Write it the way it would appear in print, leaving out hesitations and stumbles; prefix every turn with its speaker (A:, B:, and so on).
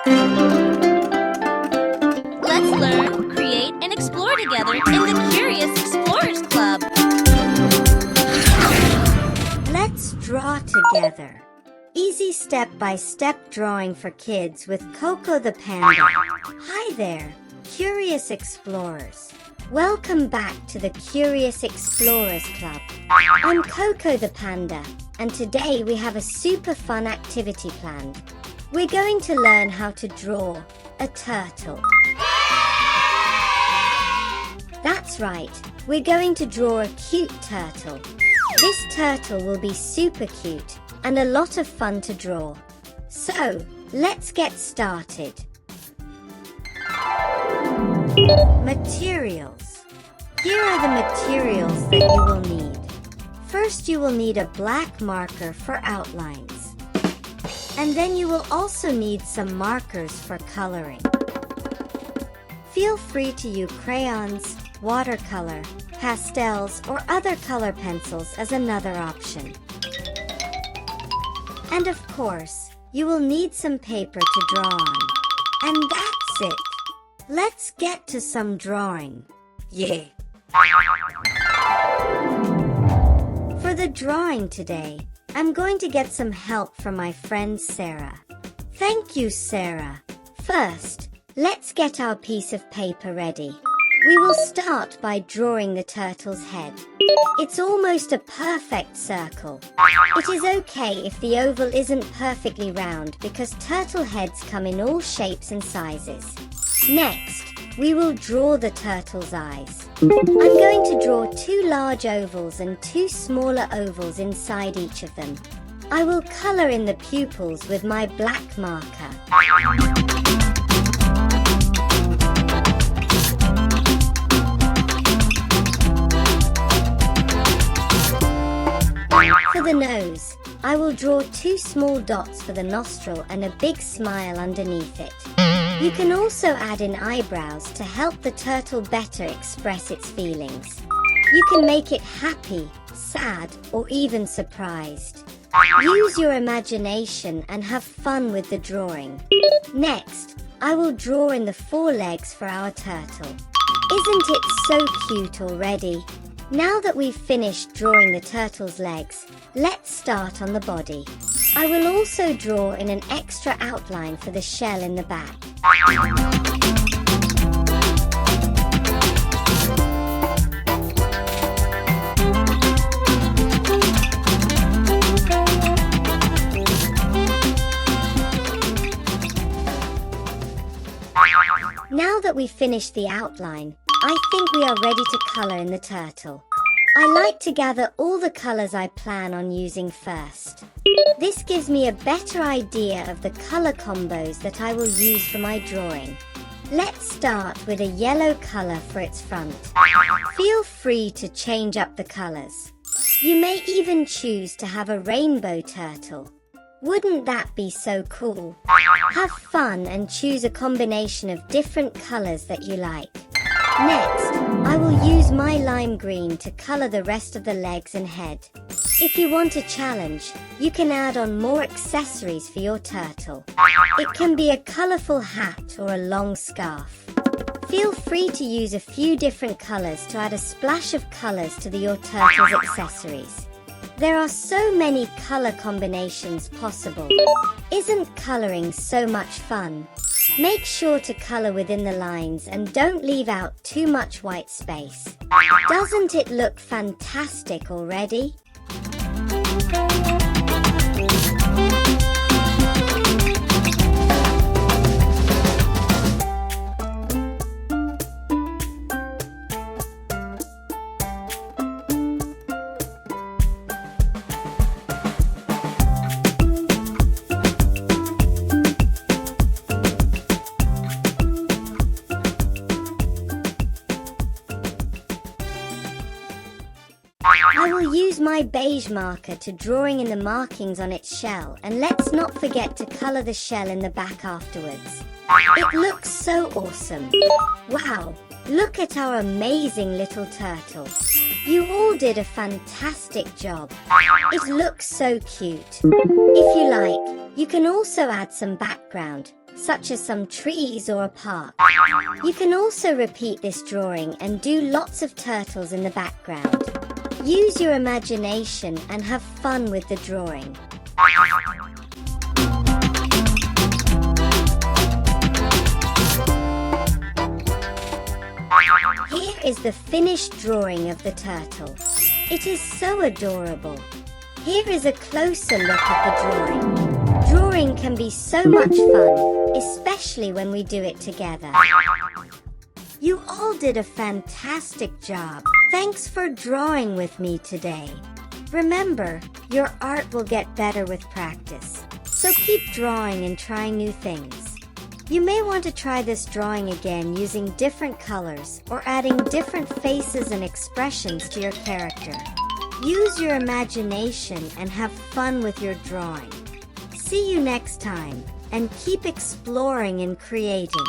A: Let's learn, create, and explore together in the Curious Explorers Club.
B: Let's draw together. Easy step-by-step drawing for kids with Coco the Panda. Hi there, Curious Explorers. Welcome back to the Curious Explorers Club. I'm Coco the Panda, and today we have a super fun activity planned. We're going to learn how to draw a turtle. That's right, we're going to draw a cute turtle. This turtle will be super cute and a lot of fun to draw. So, let's get started. Materials. Here are the materials that you will need. First, you will need a black marker for outlines. And then you will also need some markers for coloring. Feel free to use crayons, watercolor, pastels, or other color pencils as another option. And of course, you will need some paper to draw on. And that's it. Let's get to some drawing. Yeah! For the drawing today, I'm going to get some help from my friend Sarah. Thank you, Sarah. First, let's get our piece of paper ready. We will start by drawing the turtle's head. It's almost a perfect circle. It is okay if the oval isn't perfectly round because turtle heads come in all shapes and sizes. Next, we will draw the turtle's eyes. I'm going to draw 2 large ovals and 2 smaller ovals inside each of them. I will color in the pupils with my black marker. For the nose, I will draw 2 small dots for the nostril and a big smile underneath it. You can also add in eyebrows to help the turtle better express its feelings. You can make it happy, sad, or even surprised. Use your imagination and have fun with the drawing. Next, I will draw in the 4 legs for our turtle. Isn't it so cute already? Now that we've finished drawing the turtle's legs, let's start on the body. I will also draw in an extra outline for the shell in the back. Now that we've finished the outline, I think we are ready to color in the turtle. I like to gather all the colors I plan on using first. This gives me a better idea of the color combos that I will use for my drawing. Let's start with a yellow color for its front. Feel free to change up the colors. You may even choose to have a rainbow turtle. Wouldn't that be so cool? Have fun and choose a combination of different colors that you like. Next, I will use my lime green to color the rest of the legs and head. If you want a challenge, you can add on more accessories for your turtle. It can be a colorful hat or a long scarf. Feel free to use a few different colors to add a splash of colors to your turtle's accessories. There are so many color combinations possible. Isn't coloring so much fun? Make sure to color within the lines and don't leave out too much white space. Doesn't it look fantastic already? I will use my beige marker to drawing in the markings on its shell, and let's not forget to color the shell in the back afterwards. It looks so awesome. Wow, Look at our amazing little turtle. You all did a fantastic job. It looks so cute. If you like, you can also add some background, such as some trees or a park. You can also repeat this drawing and do lots of turtles in the background. Use your imagination and have fun with the drawing. Here is the finished drawing of the turtle. It is so adorable. Here is a closer look at the drawing. Drawing can be so much fun, especially when we do it together. You all did a fantastic job. Thanks for drawing with me today. Remember, your art will get better with practice. So keep drawing and trying new things. You may want to try this drawing again using different colors or adding different faces and expressions to your character. Use your imagination and have fun with your drawing. See you next time, and keep exploring and creating.